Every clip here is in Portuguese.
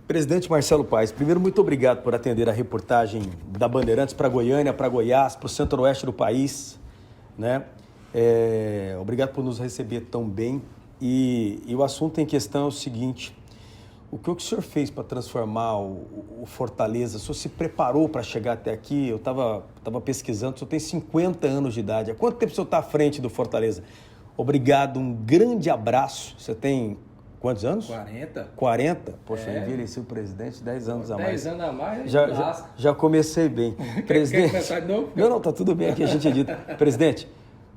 Presidente Marcelo Paes, primeiro, muito obrigado por atender a reportagem da Bandeirantes para Goiânia, para Goiás, para o centro-oeste do país, né? Obrigado por nos receber tão bem. E o assunto em questão é o seguinte: o que o senhor fez para transformar o Fortaleza? O senhor se preparou para chegar até aqui? Eu estava pesquisando, o senhor tem 50 anos de idade. Há quanto tempo o senhor está à frente do Fortaleza? Obrigado, um grande abraço. Você tem quantos anos? 40. 40? Poxa, envelheci o presidente 10 anos a mais. 10 anos a mais, já comecei bem. Presidente, quer começar de novo? Não, tá tudo bem aqui, a gente edita. Presidente,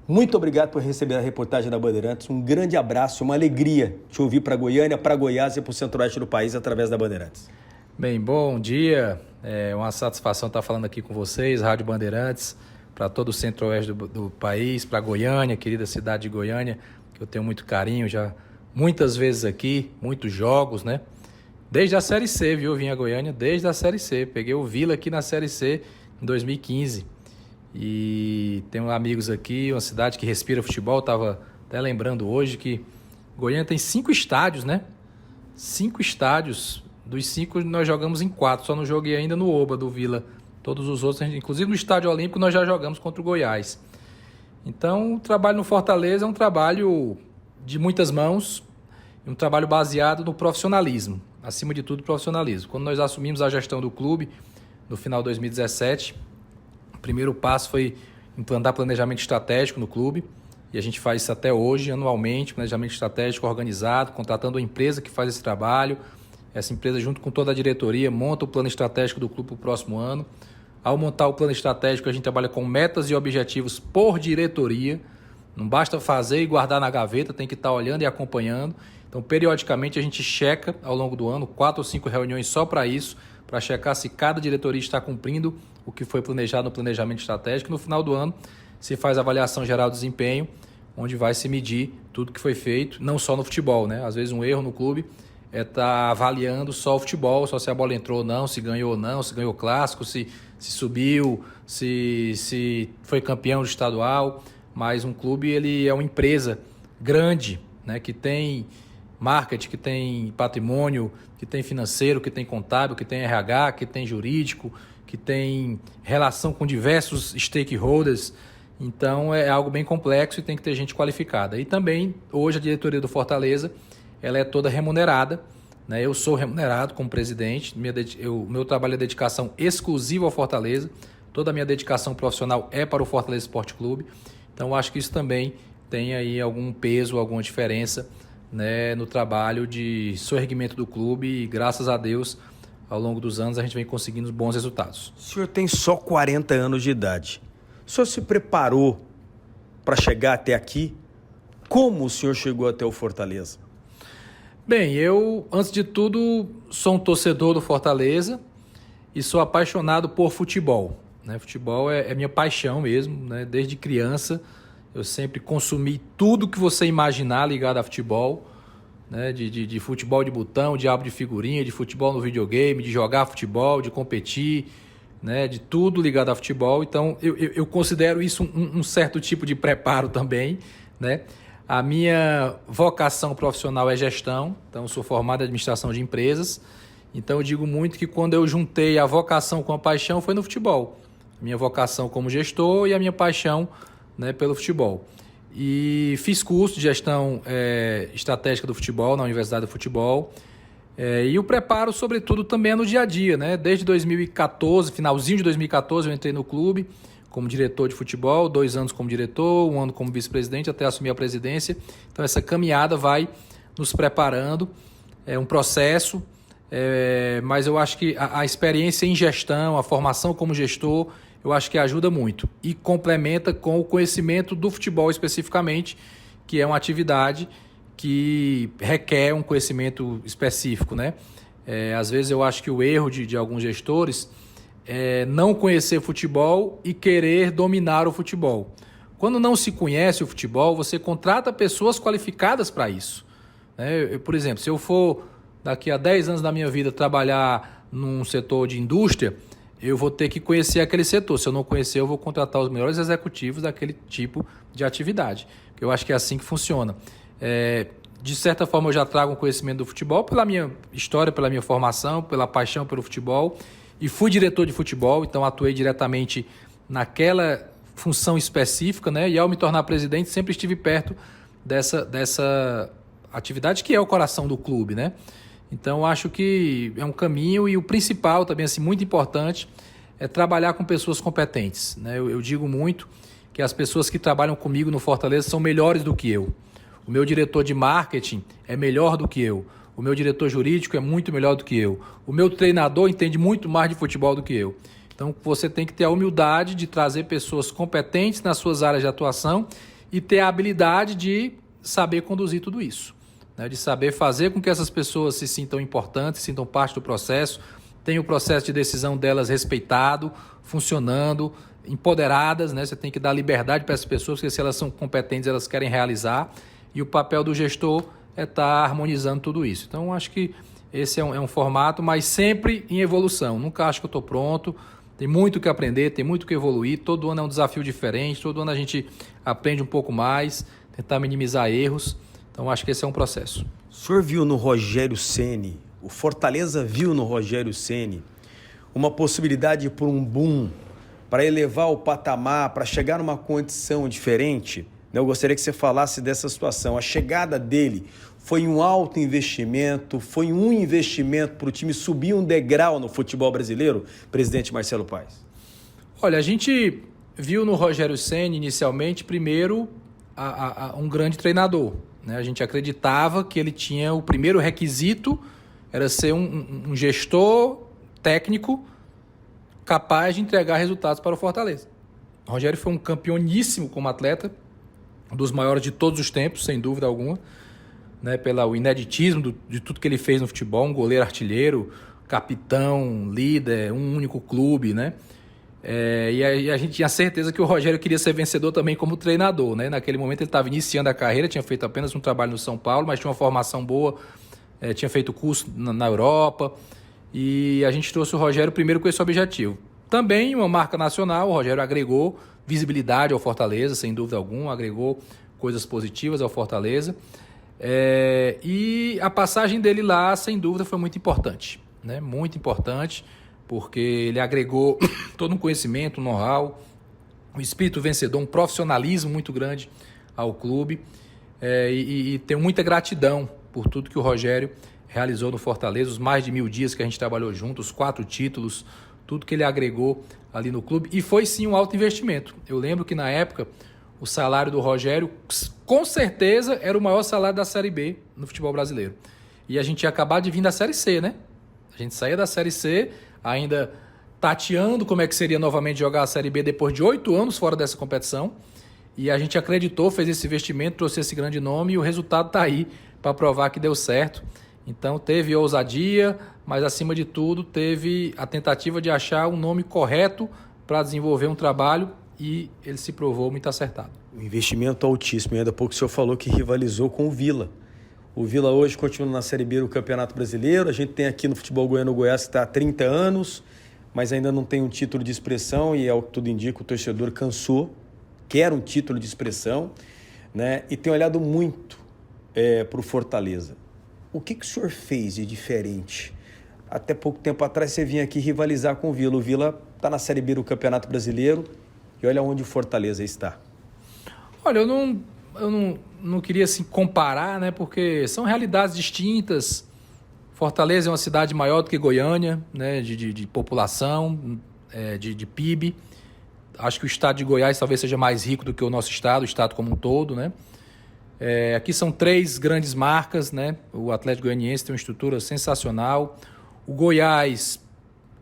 muito obrigado por receber a reportagem da Bandeirantes. Um grande abraço, uma alegria te ouvir para Goiânia, para Goiás e para o centro-oeste do país através da Bandeirantes. Bem, bom dia. É uma satisfação estar falando aqui com vocês, Rádio Bandeirantes, para todo o centro-oeste do país, para Goiânia, querida cidade de Goiânia, que eu tenho muito carinho, já muitas vezes aqui, muitos jogos, né? Desde a Série C, viu? Eu vim a Goiânia desde a Série C. Peguei o Vila aqui na Série C em 2015. E tenho amigos aqui, uma cidade que respira futebol. Estava até lembrando hoje que Goiânia tem 5 estádios, né? 5 estádios. Dos 5 nós jogamos em 4. Só não joguei ainda no Oba do Vila. Todos os outros, inclusive no Estádio Olímpico, nós já jogamos contra o Goiás. Então, o trabalho no Fortaleza é um trabalho de muitas mãos, um trabalho baseado no profissionalismo. Acima de tudo, profissionalismo. Quando nós assumimos a gestão do clube, no final de 2017... o primeiro passo foi implantar planejamento estratégico no clube, e a gente faz isso até hoje, anualmente, planejamento estratégico organizado, contratando uma empresa que faz esse trabalho. Essa empresa, junto com toda a diretoria, monta o plano estratégico do clube para o próximo ano. Ao montar o plano estratégico, a gente trabalha com metas e objetivos por diretoria. Não basta fazer e guardar na gaveta, tem que estar olhando e acompanhando. Então, periodicamente, a gente checa ao longo do ano, 4 ou 5 reuniões só para isso, para checar se cada diretoria está cumprindo o que foi planejado no planejamento estratégico. No final do ano, se faz a avaliação geral do desempenho, onde vai se medir tudo que foi feito, não só no futebol, né? Às vezes um erro no clube é estar avaliando só o futebol, só se a bola entrou ou não, se ganhou ou não, se ganhou o clássico, se subiu, se foi campeão do estadual. Mas um clube, ele é uma empresa grande, né? Que tem marketing, que tem patrimônio, que tem financeiro, que tem contábil, que tem RH, que tem jurídico, que tem relação com diversos stakeholders. Então é algo bem complexo e tem que ter gente qualificada. E também, hoje, a diretoria do Fortaleza, ela é toda remunerada, né? Eu sou remunerado como presidente, meu trabalho é dedicação exclusiva ao Fortaleza, toda a minha dedicação profissional é para o Fortaleza Esporte Clube. Então eu acho que isso também tem aí algum peso, alguma diferença, né, no trabalho de soerguimento do clube, e graças a Deus, ao longo dos anos, a gente vem conseguindo bons resultados. O senhor tem só 40 anos de idade. O senhor se preparou para chegar até aqui? Como o senhor chegou até o Fortaleza? Bem, eu, antes de tudo, sou um torcedor do Fortaleza e sou apaixonado por futebol, né? Futebol é minha paixão mesmo, né? Desde criança eu sempre consumi tudo que você imaginar ligado a futebol, né? De futebol de botão, de álbum de figurinha, de futebol no videogame, de jogar futebol, de competir, né? De tudo ligado a futebol. Então eu considero isso um certo tipo de preparo também, né? A minha vocação profissional é gestão, então eu sou formado em administração de empresas. Então eu digo muito que quando eu juntei a vocação com a paixão foi no futebol. A minha vocação como gestor e a minha paixão, né, pelo futebol. E fiz curso de gestão estratégica do futebol na Universidade do Futebol. E o preparo, sobretudo, também é no dia a dia, né? Desde 2014, finalzinho de 2014, eu entrei no clube como diretor de futebol, 2 anos como diretor, 1 ano como vice-presidente, até assumir a presidência. Então essa caminhada vai nos preparando, é um processo, mas eu acho que a experiência em gestão, a formação como gestor, eu acho que ajuda muito e complementa com o conhecimento do futebol especificamente, que é uma atividade que requer um conhecimento específico, né? Às vezes eu acho que o erro de alguns gestores é não conhecer futebol e querer dominar o futebol. Quando não se conhece o futebol, você contrata pessoas qualificadas para isso, né? Por exemplo, se eu for daqui a 10 anos da minha vida trabalhar num setor de indústria, eu vou ter que conhecer aquele setor. Se eu não conhecer, eu vou contratar os melhores executivos daquele tipo de atividade. Eu acho que é assim que funciona. de certa forma eu já trago um conhecimento do futebol pela minha história, pela minha formação, pela paixão pelo futebol, e fui diretor de futebol, então atuei diretamente naquela função específica, né? E ao me tornar presidente sempre estive perto dessa atividade que é o coração do clube, né? Então acho que é um caminho, e o principal também, assim, muito importante, é trabalhar com pessoas competentes, né? Eu digo muito que as pessoas que trabalham comigo no Fortaleza são melhores do que eu. O meu diretor de marketing é melhor do que eu. O meu diretor jurídico é muito melhor do que eu. O meu treinador entende muito mais de futebol do que eu. Então você tem que ter a humildade de trazer pessoas competentes nas suas áreas de atuação e ter a habilidade de saber conduzir tudo isso, né? De saber fazer com que essas pessoas se sintam importantes, se sintam parte do processo, tenham o processo de decisão delas respeitado, funcionando, empoderadas, né? Você tem que dar liberdade para essas pessoas, porque se elas são competentes, elas querem realizar. E o papel do gestor é estar harmonizando tudo isso. Então, acho que esse é um formato, mas sempre em evolução. Nunca acho que eu estou pronto. Tem muito que aprender, tem muito que evoluir. Todo ano é um desafio diferente. Todo ano a gente aprende um pouco mais, tentar minimizar erros. Então, acho que esse é um processo. O senhor viu no Rogério Ceni, o Fortaleza viu no Rogério Ceni uma possibilidade por um boom, para elevar o patamar, para chegar numa condição diferente? Eu gostaria que você falasse dessa situação. A chegada dele foi um alto investimento, foi um investimento para o time subir um degrau no futebol brasileiro, presidente Marcelo Paes? Olha, a gente viu no Rogério Ceni inicialmente, primeiro, um grande treinador, né? A gente acreditava que ele tinha o primeiro requisito, era ser um gestor técnico capaz de entregar resultados para o Fortaleza. O Rogério foi um campeoníssimo como atleta, um dos maiores de todos os tempos, sem dúvida alguma, né? Pelo ineditismo de tudo que ele fez no futebol, um goleiro artilheiro, capitão, líder, um único clube, né? E a gente tinha certeza que o Rogério queria ser vencedor também como treinador, né? Naquele momento ele estava iniciando a carreira, tinha feito apenas um trabalho no São Paulo, mas tinha uma formação boa, tinha feito curso na Europa, e a gente trouxe o Rogério primeiro com esse objetivo. Também uma marca nacional, o Rogério agregou visibilidade ao Fortaleza, sem dúvida alguma, agregou coisas positivas ao Fortaleza. E a passagem dele lá, sem dúvida, foi muito importante, né? Muito importante, porque ele agregou todo um conhecimento, um know-how, um espírito vencedor, um profissionalismo muito grande ao clube. E tenho muita gratidão por tudo que o Rogério realizou no Fortaleza, os mais de 1000 dias que a gente trabalhou juntos, os 4 títulos, tudo que ele agregou ali no clube. E foi sim um alto investimento. Eu lembro que na época o salário do Rogério com certeza era o maior salário da Série B no futebol brasileiro. E a gente ia acabar de vir da Série C, né? A gente saía da Série C ainda tateando como é que seria novamente jogar a Série B depois de 8 anos fora dessa competição. E a gente acreditou, fez esse investimento, trouxe esse grande nome, e o resultado está aí para provar que deu certo. Então teve ousadia, mas acima de tudo teve a tentativa de achar um nome correto para desenvolver um trabalho, e ele se provou muito acertado. Um investimento altíssimo. E ainda há pouco o senhor falou que rivalizou com o Vila. O Vila hoje continua na Série B do Campeonato Brasileiro. A gente tem aqui no futebol goiano o Goiás que está há 30 anos, mas ainda não tem um título de expressão, e ao que tudo indica o torcedor cansou, quer um título de expressão, né? E tem olhado muito para o Fortaleza. O que o senhor fez de diferente? Até pouco tempo atrás você vinha aqui rivalizar com o Vila. O Vila está na Série B do Campeonato Brasileiro, e olha onde o Fortaleza está. Olha, eu não queria assim comparar, né? Porque são realidades distintas. Fortaleza é uma cidade maior do que Goiânia, né? De população, de PIB. Acho que o estado de Goiás talvez seja mais rico do que o nosso estado, o estado como um todo, né? Aqui são 3 grandes marcas, né? O Atlético Goianiense tem uma estrutura sensacional. O Goiás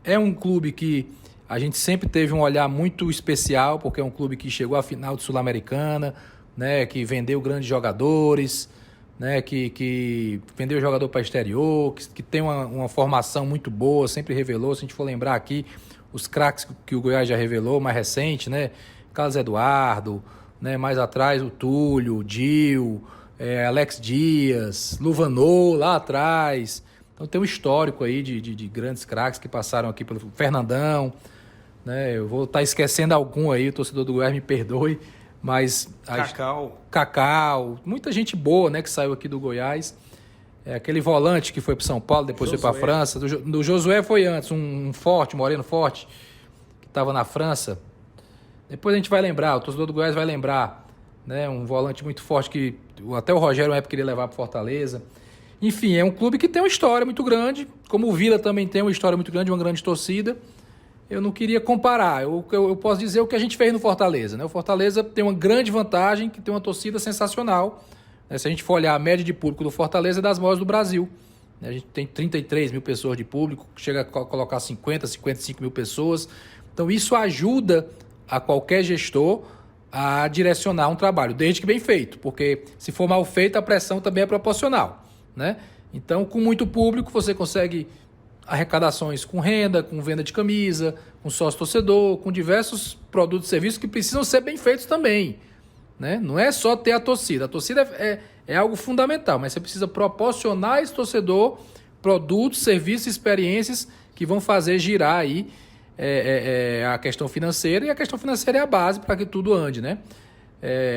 é um clube que a gente sempre teve um olhar muito especial, porque é um clube que chegou à final de Sul-Americana, né? Que vendeu grandes jogadores, né? Que vendeu jogador para exterior, que tem uma formação muito boa, sempre revelou. Se a gente for lembrar aqui, os craques que o Goiás já revelou, mais recente, né? Carlos Eduardo, né? Mais atrás o Túlio, o Dil, Alex Dias, Luvanor lá atrás. Então tem um histórico aí de grandes craques que passaram aqui pelo Fernandão, né? Eu vou estar esquecendo algum aí, o torcedor do Goiás me perdoe, Mas Cacau, muita gente boa, né, que saiu aqui do Goiás. Aquele volante que foi para São Paulo, depois Josué. Foi para a França. Do Josué foi antes, um forte, moreno forte, que estava na França. Depois a gente vai lembrar, o torcedor do Goiás vai lembrar, né, um volante muito forte que até o Rogério, na época, queria levar para Fortaleza. Enfim, é um clube que tem uma história muito grande, como o Vila também tem uma história muito grande, uma grande torcida. Eu não queria comparar, eu posso dizer o que a gente fez no Fortaleza, né? O Fortaleza tem uma grande vantagem, que tem uma torcida sensacional. Se a gente for olhar a média de público do Fortaleza, é das maiores do Brasil. A gente tem 33 mil pessoas de público, chega a colocar 50, 55 mil pessoas. Então isso ajuda a qualquer gestor a direcionar um trabalho, desde que bem feito, porque se for mal feito, a pressão também é proporcional, né? Então, com muito público, você consegue arrecadações com renda, com venda de camisa, com sócio-torcedor, com diversos produtos e serviços que precisam ser bem feitos também, né? Não é só ter a torcida é algo fundamental, mas você precisa proporcionar a esse torcedor produtos, serviços, experiências que vão fazer girar aí a questão financeira, e a questão financeira é a base para que tudo ande, né?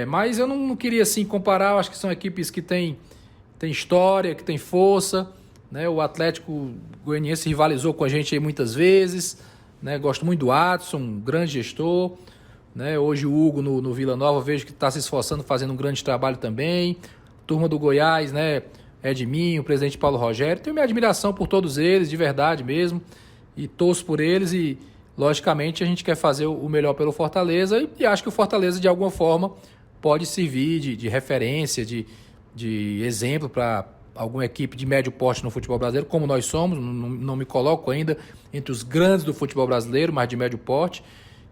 Mas eu não queria assim comparar, eu acho que são equipes que têm história, que têm força, né? O Atlético Goianiense rivalizou com a gente aí muitas vezes, né? Gosto muito do Adson, um grande gestor, né? Hoje o Hugo no Vila Nova, vejo que está se esforçando, fazendo um grande trabalho também. Turma do Goiás, né? Edminho, o presidente Paulo Rogério. Tenho minha admiração por todos eles, de verdade mesmo, e torço por eles, e logicamente a gente quer fazer o melhor pelo Fortaleza, e acho que o Fortaleza de alguma forma pode servir de referência, de exemplo para alguma equipe de médio porte no futebol brasileiro, como nós somos. Não me coloco ainda entre os grandes do futebol brasileiro, mas de médio porte,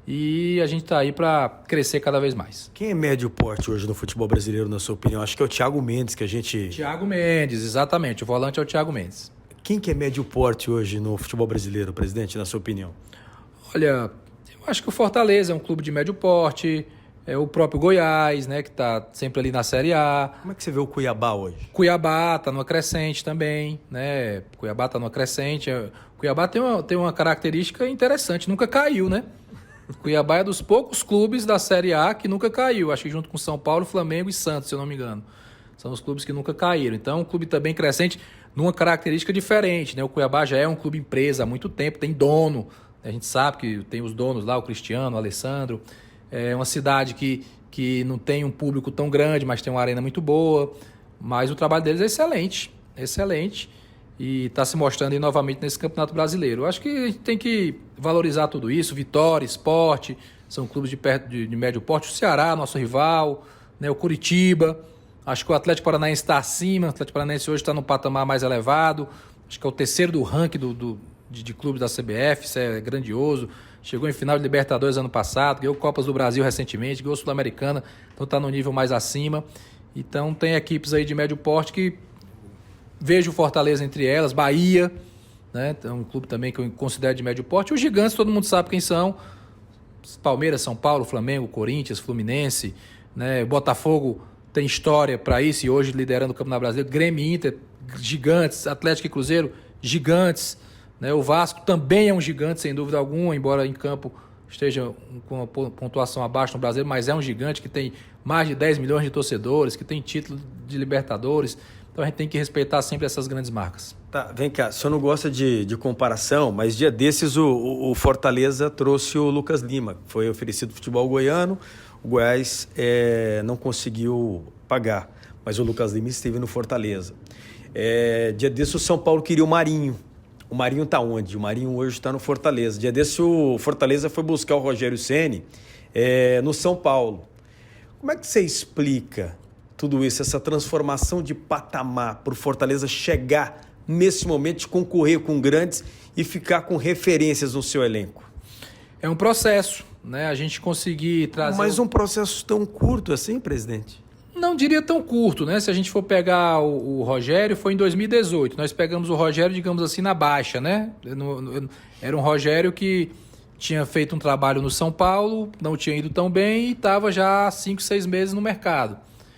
e a gente está aí para crescer cada vez mais. Quem é médio porte hoje no futebol brasileiro, na sua opinião? Acho que é o Thiago Mendes que a gente... Thiago Mendes, exatamente, o volante é o Thiago Mendes. Quem que é médio porte hoje no futebol brasileiro, presidente, na sua opinião? Olha, eu acho que o Fortaleza é um clube de médio porte, é o próprio Goiás, né, que está sempre ali na Série A. Como é que você vê o Cuiabá hoje? Cuiabá está numa crescente também, né? Cuiabá está numa crescente. Cuiabá tem uma característica interessante, nunca caiu, né? Cuiabá é dos poucos clubes da Série A que nunca caiu, acho que junto com São Paulo, Flamengo e Santos, se eu não me engano. São os clubes que nunca caíram. Então, um clube também crescente, numa característica diferente, né? O Cuiabá já é um clube empresa há muito tempo, tem dono. A gente sabe que tem os donos lá, o Cristiano, o Alessandro. É uma cidade que não tem um público tão grande, mas tem uma arena muito boa. Mas o trabalho deles é excelente, excelente. E está se mostrando aí novamente nesse Campeonato Brasileiro. Eu acho que a gente tem que valorizar tudo isso. Vitória, Sport, são clubes de médio porte. O Ceará, nosso rival, né? O Curitiba. Acho que o Atlético Paranaense está acima. O Atlético Paranaense hoje está no patamar mais elevado. Acho que é o terceiro do ranking de clubes da CBF. Isso é grandioso. Chegou em final de Libertadores ano passado, ganhou Copas do Brasil recentemente, ganhou Sul-Americana, então está no nível mais acima. Então tem equipes aí de médio porte que vejo o Fortaleza entre elas, Bahia, né? É um clube também que eu considero de médio porte. Os gigantes, todo mundo sabe quem são. Palmeiras, São Paulo, Flamengo, Corinthians, Fluminense, né? Botafogo tem história para isso e hoje liderando o Campeonato Brasileiro. Grêmio, Inter, gigantes. Atlético e Cruzeiro, gigantes. Né? O Vasco também é um gigante, sem dúvida alguma, embora em campo esteja com uma pontuação abaixo no Brasileiro, mas é um gigante que tem mais de 10 milhões de torcedores, que tem título de Libertadores. Então a gente tem que respeitar sempre essas grandes marcas. Tá, vem cá, o senhor não gosta de comparação, mas dia desses o Fortaleza trouxe o Lucas Lima, que foi oferecido futebol goiano, o Goiás não conseguiu pagar, mas o Lucas Lima esteve no Fortaleza. Dia desses o São Paulo queria o Marinho. O Marinho está onde? O Marinho hoje está no Fortaleza. Dia desse o Fortaleza foi buscar o Rogério Ceni no São Paulo. Como é que você explica tudo isso, essa transformação de patamar para o Fortaleza chegar nesse momento de concorrer com grandes e ficar com referências no seu elenco? É um processo, né? A gente conseguir trazer... Mas um processo tão curto assim, presidente? Não diria tão curto, né? Se a gente for pegar o Rogério, foi em 2018. Nós pegamos o Rogério, digamos assim, na baixa, né? Era um Rogério que tinha feito um trabalho no São Paulo, não tinha ido tão bem e estava já há 5, 6 meses no mercado.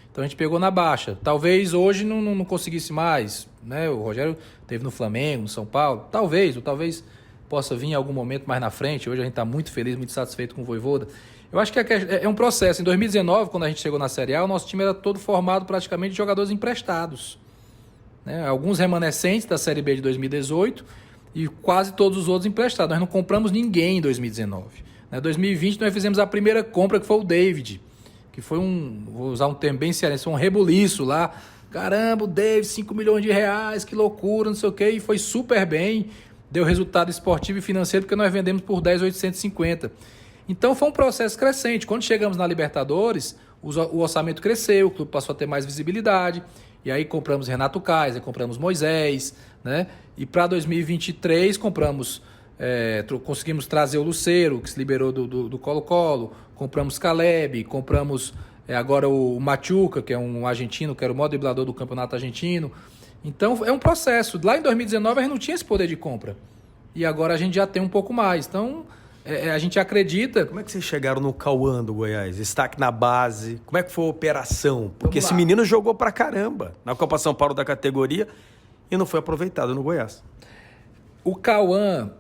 Então a gente pegou na baixa. Talvez hoje não conseguisse mais, né? O Rogério teve no Flamengo, no São Paulo. Talvez possa vir em algum momento mais na frente. Hoje a gente está muito feliz, muito satisfeito com o Vojvoda. Eu acho que é um processo. Em 2019, quando a gente chegou na Série A, o nosso time era todo formado praticamente de jogadores emprestados, né? Alguns remanescentes da Série B de 2018 e quase todos os outros emprestados. Nós não compramos ninguém em 2019. Em 2020, nós fizemos a primeira compra, que foi o David, que foi vou usar um termo bem cearense, um rebuliço lá. Caramba, o David, 5 milhões de reais, que loucura, não sei o quê. E foi super bem, deu resultado esportivo e financeiro, porque nós vendemos por 10.850. Então foi um processo crescente. Quando chegamos na Libertadores, o orçamento cresceu, o clube passou a ter mais visibilidade. E aí compramos Renato Kaiser, compramos Moisés, né? E para 2023 conseguimos trazer o Lucero, que se liberou do Colo-Colo, compramos Caleb, compramos agora o Machuca, que é um argentino, que era o maior driblador do campeonato argentino. Então é um processo. Lá em 2019 a gente não tinha esse poder de compra. E agora a gente já tem um pouco mais. Então a gente acredita... Como é que vocês chegaram no Cauã do Goiás? Destaque na base. Como é que foi a operação? Porque esse menino jogou pra caramba na Copa São Paulo da categoria e não foi aproveitado no Goiás. O Cauã,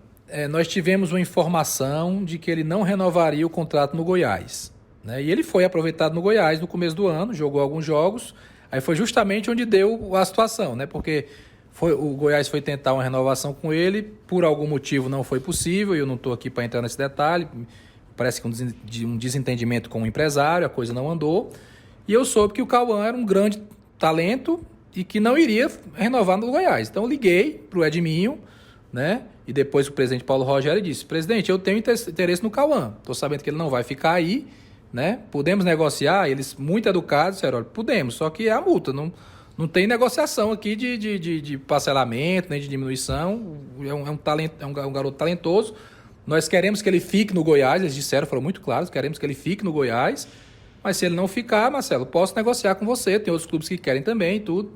nós tivemos uma informação de que ele não renovaria o contrato no Goiás, né? E ele foi aproveitado no Goiás no começo do ano, jogou alguns jogos. Aí foi justamente onde deu a situação, né? Porque o Goiás foi tentar uma renovação com ele, por algum motivo não foi possível, e eu não estou aqui para entrar nesse detalhe, parece que um desentendimento com o empresário, a coisa não andou, e eu soube que o Cauã era um grande talento e que não iria renovar no Goiás. Então eu liguei para o Edminho, né? E depois o presidente Paulo Rogério disse: presidente, eu tenho interesse no Cauã, estou sabendo que ele não vai ficar aí, né? Podemos negociar? Eles, muito educados, disseram: olha, podemos, só que é a multa, não tem negociação aqui de parcelamento, nem de diminuição. É um garoto talentoso. Nós queremos que ele fique no Goiás. Eles disseram, foram muito claros, queremos que ele fique no Goiás. Mas se ele não ficar, Marcelo, posso negociar com você. Tem outros clubes que querem também e tudo.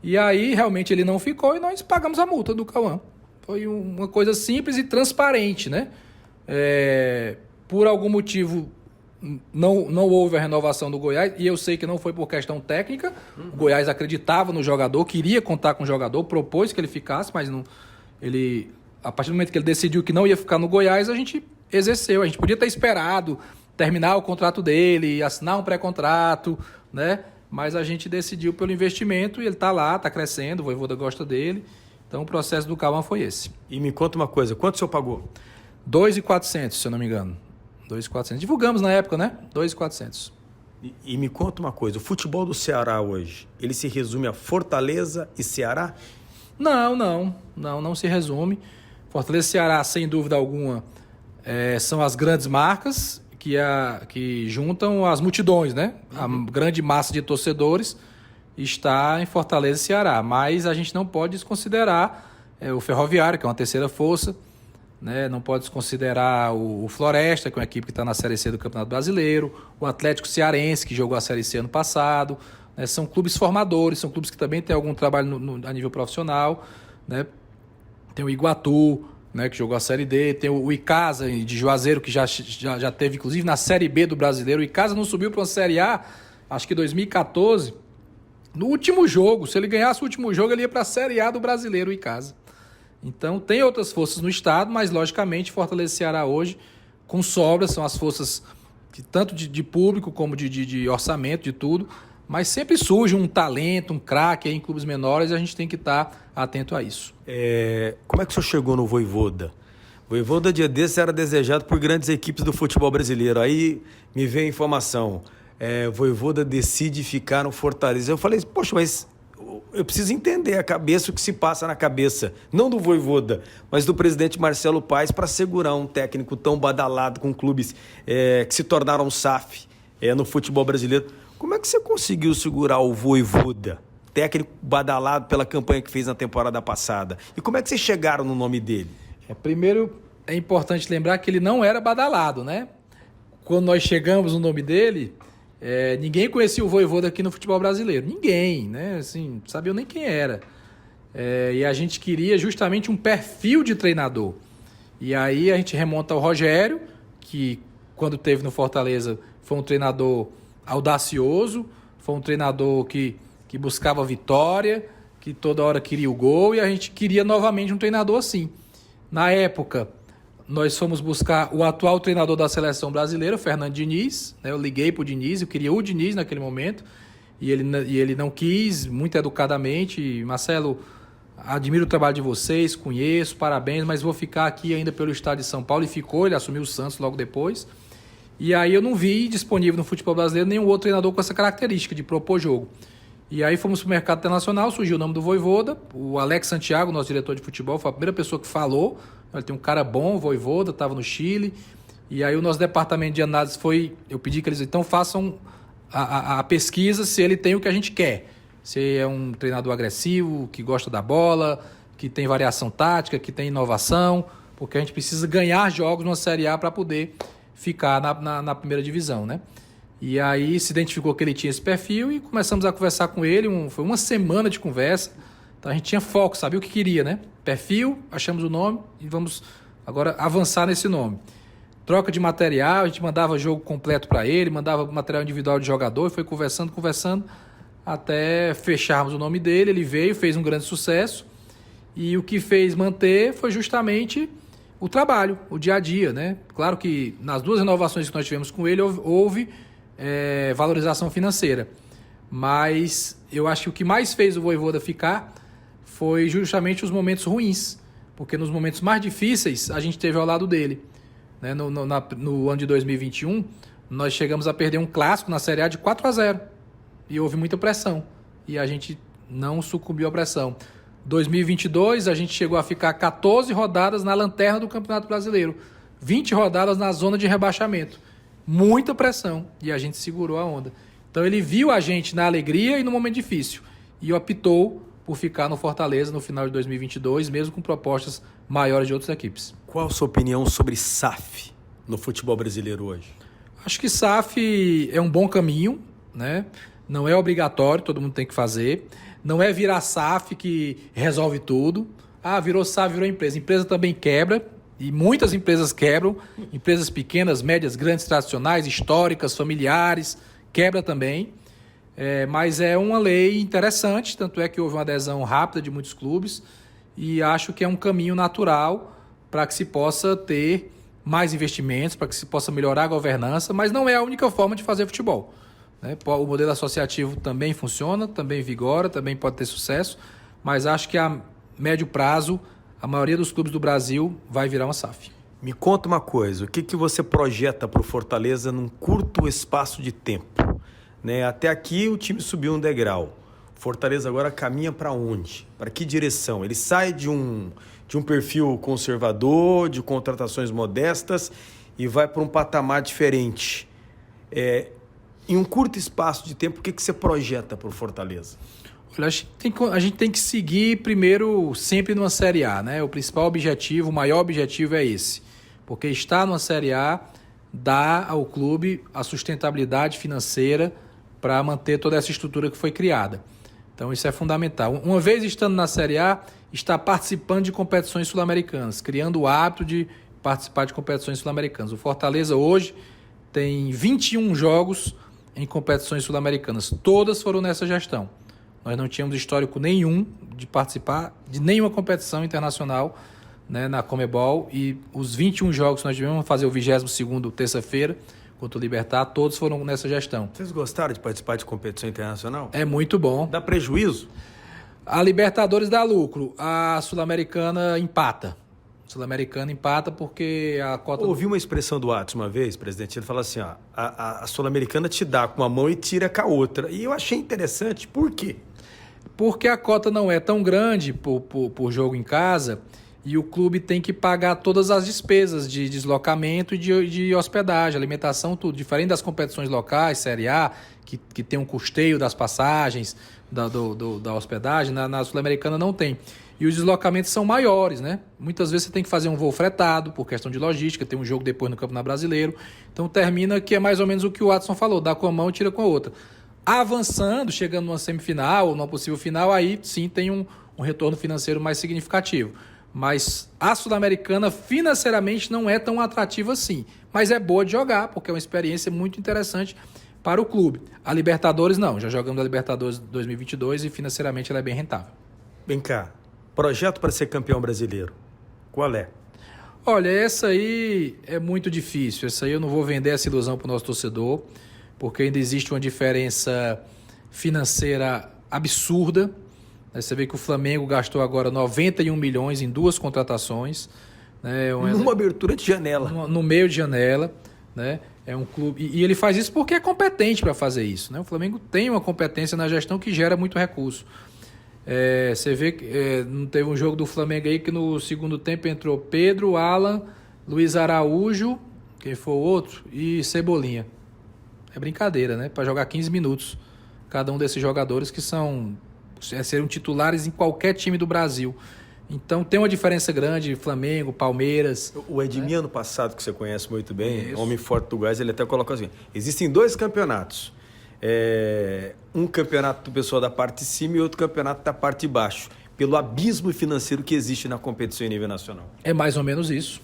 E aí, realmente, ele não ficou e nós pagamos a multa do Cauã. Foi uma coisa simples e transparente, né? Por algum motivo... Não houve a renovação do Goiás, e eu sei que não foi por questão técnica. O Goiás acreditava no jogador, queria contar com o jogador, propôs que ele ficasse, mas não, a partir do momento que ele decidiu que não ia ficar no Goiás, a gente exerceu. A gente podia ter esperado terminar o contrato dele, assinar um pré-contrato, né? Mas a gente decidiu pelo investimento e ele está lá, está crescendo, o Vojvoda gosta dele. Então o processo do Cauã foi esse. E me conta uma coisa, quanto o senhor pagou? 2.400, se eu não me engano. 2.400. Divulgamos na época, né? 2.400. E me conta uma coisa, o futebol do Ceará hoje, ele se resume a Fortaleza e Ceará? Não se resume. Fortaleza e Ceará, sem dúvida alguma, são as grandes marcas que juntam as multidões, né? A grande massa de torcedores está em Fortaleza e Ceará. Mas a gente não pode desconsiderar o Ferroviário, que é uma terceira força, né? Não pode desconsiderar o Floresta, que é uma equipe que está na Série C do Campeonato Brasileiro, o Atlético Cearense, que jogou a Série C ano passado, né? São clubes formadores, são clubes que também têm algum trabalho a nível profissional, né? Tem o Iguatu, né, que jogou a Série D, tem o Icasa de Juazeiro, que já teve, inclusive, na Série B do Brasileiro. O Icasa não subiu para uma Série A, acho que em 2014, no último jogo. Se ele ganhasse o último jogo, ele ia para a Série A do Brasileiro, o Icasa. Então, tem outras forças no estado, mas, logicamente, Fortaleza e Ceará hoje, com sobras, são as forças que, tanto de público como de orçamento, de tudo, mas sempre surge um talento, um craque em clubes menores e a gente tem que estar atento a isso. Como é que o senhor chegou no Vojvoda? O Vojvoda, dia desses, era desejado por grandes equipes do futebol brasileiro. Aí me veio a informação, o Vojvoda decide ficar no Fortaleza. Eu falei, poxa, mas... eu preciso entender a cabeça, o que se passa na cabeça, não do Vojvoda, mas do presidente Marcelo Paes, para segurar um técnico tão badalado com clubes que se tornaram SAF no futebol brasileiro. Como é que você conseguiu segurar o Vojvoda, técnico badalado pela campanha que fez na temporada passada? E como é que vocês chegaram no nome dele? Primeiro, é importante lembrar que ele não era badalado, né? Quando nós chegamos no nome dele... ninguém conhecia o Vojvoda aqui no futebol brasileiro. Ninguém, né? Assim, sabia nem quem era. E a gente queria justamente um perfil de treinador. E aí a gente remonta ao Rogério, que quando teve no Fortaleza foi um treinador audacioso, foi um treinador que buscava vitória, que toda hora queria o gol, e a gente queria novamente um treinador assim, Na época, nós fomos buscar o atual treinador da seleção brasileira, o Fernando Diniz, né? Eu liguei para o Diniz, eu queria o Diniz naquele momento, e ele não quis, muito educadamente. Marcelo, admiro o trabalho de vocês, conheço, parabéns, mas vou ficar aqui ainda pelo estado de São Paulo. E ficou, ele assumiu o Santos logo depois. E aí eu não vi disponível no futebol brasileiro nenhum outro treinador com essa característica de propor jogo. E aí fomos para o mercado internacional, surgiu o nome do Vojvoda, o Alex Santiago, nosso diretor de futebol, foi a primeira pessoa que falou. Ele tem um cara bom, o Vojvoda, estava no Chile. E aí o nosso departamento de análise eu pedi que eles então façam a pesquisa se ele tem o que a gente quer. Se é um treinador agressivo, que gosta da bola, que tem variação tática, que tem inovação, porque a gente precisa ganhar jogos numa Série A para poder ficar na primeira divisão, né? E aí se identificou que ele tinha esse perfil e começamos a conversar com ele. Foi uma semana de conversa. Então a gente tinha foco, sabia o que queria, né? Perfil, achamos o nome e vamos agora avançar nesse nome. Troca de material, a gente mandava jogo completo para ele, mandava material individual de jogador e foi conversando, até fecharmos o nome dele. Ele veio, fez um grande sucesso e o que fez manter foi justamente o trabalho, o dia a dia, né? Claro que nas 2 renovações que nós tivemos com ele houve valorização financeira, mas eu acho que o que mais fez o Vojvoda ficar foi justamente os momentos ruins, porque nos momentos mais difíceis a gente esteve ao lado dele, né? No ano de 2021 nós chegamos a perder um clássico na Série A de 4-0 e houve muita pressão e a gente não sucumbiu à pressão. 2022 a gente chegou a ficar 14 rodadas na lanterna do Campeonato Brasileiro, 20 rodadas na zona de rebaixamento. Muita pressão e a gente segurou a onda. Então ele viu a gente na alegria e no momento difícil e optou por ficar no Fortaleza no final de 2022, mesmo com propostas maiores de outras equipes. Qual a sua opinião sobre SAF no futebol brasileiro hoje? Acho que SAF é um bom caminho, né? Não é obrigatório, todo mundo tem que fazer. Não é virar SAF que resolve tudo. Virou SAF, virou empresa. Empresa também quebra. E muitas empresas quebram, empresas pequenas, médias, grandes, tradicionais, históricas, familiares, quebra também. Mas é uma lei interessante, tanto é que houve uma adesão rápida de muitos clubes e acho que é um caminho natural para que se possa ter mais investimentos, para que se possa melhorar a governança, mas não é a única forma de fazer futebol, né? O modelo associativo também funciona, também vigora, também pode ter sucesso, mas acho que a médio prazo a maioria dos clubes do Brasil vai virar uma SAF. Me conta uma coisa, o que você projeta para o Fortaleza num curto espaço de tempo? Né? Até aqui o time subiu um degrau. Fortaleza agora caminha para onde? Para que direção? Ele sai de um perfil conservador, de contratações modestas e vai para um patamar diferente. Em um curto espaço de tempo, o que você projeta para o Fortaleza? Olha, a gente tem que seguir primeiro sempre numa Série A, né? O principal objetivo, o maior objetivo é esse. Porque estar numa Série A dá ao clube a sustentabilidade financeira para manter toda essa estrutura que foi criada. Então isso é fundamental. Uma vez estando na Série A, está participando de competições sul-americanas, criando o hábito de participar de competições sul-americanas. O Fortaleza hoje tem 21 jogos em competições sul-americanas. Todas foram nessa gestão. Nós não tínhamos histórico nenhum de participar de nenhuma competição internacional, né, na Conmebol, e os 21 jogos que nós tivemos, fazer o 22º terça-feira contra o Libertad, todos foram nessa gestão. Vocês gostaram de participar de competição internacional? É muito bom. Dá prejuízo? A Libertadores dá lucro, a Sul-Americana empata. Sul-Americana empata porque a cota... Ouvi uma expressão do Atos uma vez, presidente, ele fala assim, a Sul-Americana te dá com uma mão e tira com a outra. E eu achei interessante, por quê? Porque a cota não é tão grande por jogo em casa e o clube tem que pagar todas as despesas de deslocamento e de hospedagem, alimentação, tudo. Diferente das competições locais, Série A, que tem um custeio das passagens, da hospedagem, na Sul-Americana não tem. E os deslocamentos são maiores, né? Muitas vezes você tem que fazer um voo fretado por questão de logística, tem um jogo depois no Campeonato Brasileiro. Então termina que é mais ou menos o que o Watson falou, dá com a mão e tira com a outra. Avançando, chegando numa semifinal ou numa possível final, aí sim tem um retorno financeiro mais significativo. Mas a Sul-Americana financeiramente não é tão atrativa assim. Mas é boa de jogar, porque é uma experiência muito interessante para o clube. A Libertadores não, já jogamos a Libertadores 2022 e financeiramente ela é bem rentável. Vem cá, projeto para ser campeão brasileiro, qual é? Olha, essa aí é muito difícil. Essa aí eu não vou vender essa ilusão para o nosso torcedor, porque ainda existe uma diferença financeira absurda. Você vê que o Flamengo gastou agora 91 milhões em 2 contratações. Né? Numa abertura de janela. No meio de janela. Né? É um clube. E ele faz isso porque é competente para fazer isso. Né? O Flamengo tem uma competência na gestão que gera muito recurso. Você vê que não teve um jogo do Flamengo aí que no segundo tempo entrou Pedro, Alan, Luiz Araújo, quem foi o outro, e Cebolinha. É brincadeira, né? Para jogar 15 minutos. Cada um desses jogadores que seriam titulares em qualquer time do Brasil. Então tem uma diferença grande, Flamengo, Palmeiras. O Edmir, ano passado, que você conhece muito bem, homem forte do Goiás, ele até coloca assim: existem 2 campeonatos. Um campeonato do pessoal da parte de cima e outro campeonato da parte de baixo, pelo abismo financeiro que existe na competição em nível nacional. É mais ou menos isso.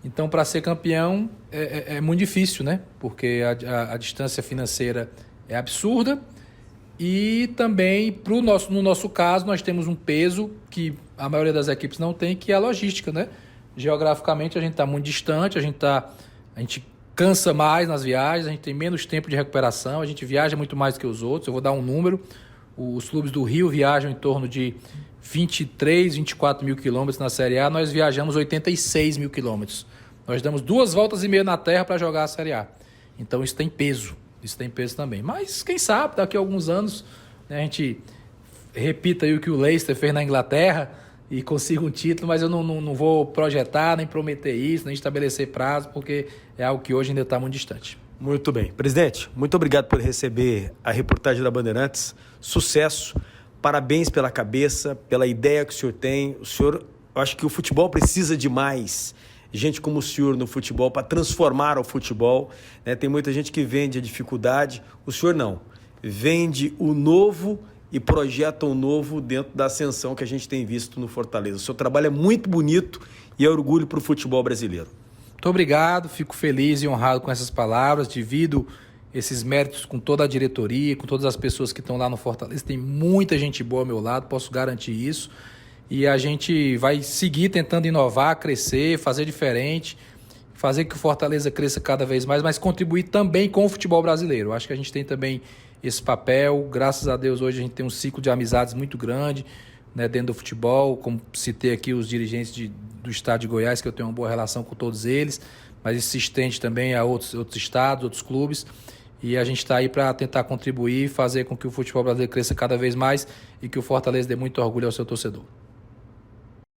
Então, para ser campeão é muito difícil, né? Porque a distância financeira é absurda e também, no nosso caso, nós temos um peso que a maioria das equipes não tem, que é a logística, né? Geograficamente, a gente está muito distante, a gente cansa mais nas viagens, a gente tem menos tempo de recuperação, a gente viaja muito mais do que os outros. Eu vou dar um número: os clubes do Rio viajam em torno de 23, 24 mil quilômetros na Série A, nós viajamos 86 mil quilômetros. Nós damos 2 voltas e meia na Terra para jogar a Série A. Então isso tem peso também. Mas quem sabe, daqui a alguns anos, né, a gente repita aí o que o Leicester fez na Inglaterra e consiga um título, mas eu não vou projetar, nem prometer isso, nem estabelecer prazo, porque é algo que hoje ainda está muito distante. Muito bem. Presidente, muito obrigado por receber a reportagem da Bandeirantes. Sucesso, parabéns pela cabeça, pela ideia que o senhor tem. Eu acho que o futebol precisa de mais gente como o senhor no futebol para transformar o futebol. Né? Tem muita gente que vende a dificuldade, o senhor não. Vende o novo e projeta o novo dentro da ascensão que a gente tem visto no Fortaleza. O seu trabalho é muito bonito e é orgulho para o futebol brasileiro. Muito obrigado, fico feliz e honrado com essas palavras, divido esses méritos com toda a diretoria, com todas as pessoas que estão lá no Fortaleza. Tem muita gente boa ao meu lado, posso garantir isso. E a gente vai seguir tentando inovar, crescer, fazer diferente, fazer que o Fortaleza cresça cada vez mais, mas contribuir também com o futebol brasileiro. Acho que a gente tem também esse papel. Graças a Deus, hoje a gente tem um ciclo de amizades muito grande, né, dentro do futebol. Como citei aqui os dirigentes do estado de Goiás, que eu tenho uma boa relação com todos eles, mas isso se estende também a outros estados, outros clubes. E a gente está aí para tentar contribuir e fazer com que o futebol brasileiro cresça cada vez mais e que o Fortaleza dê muito orgulho ao seu torcedor.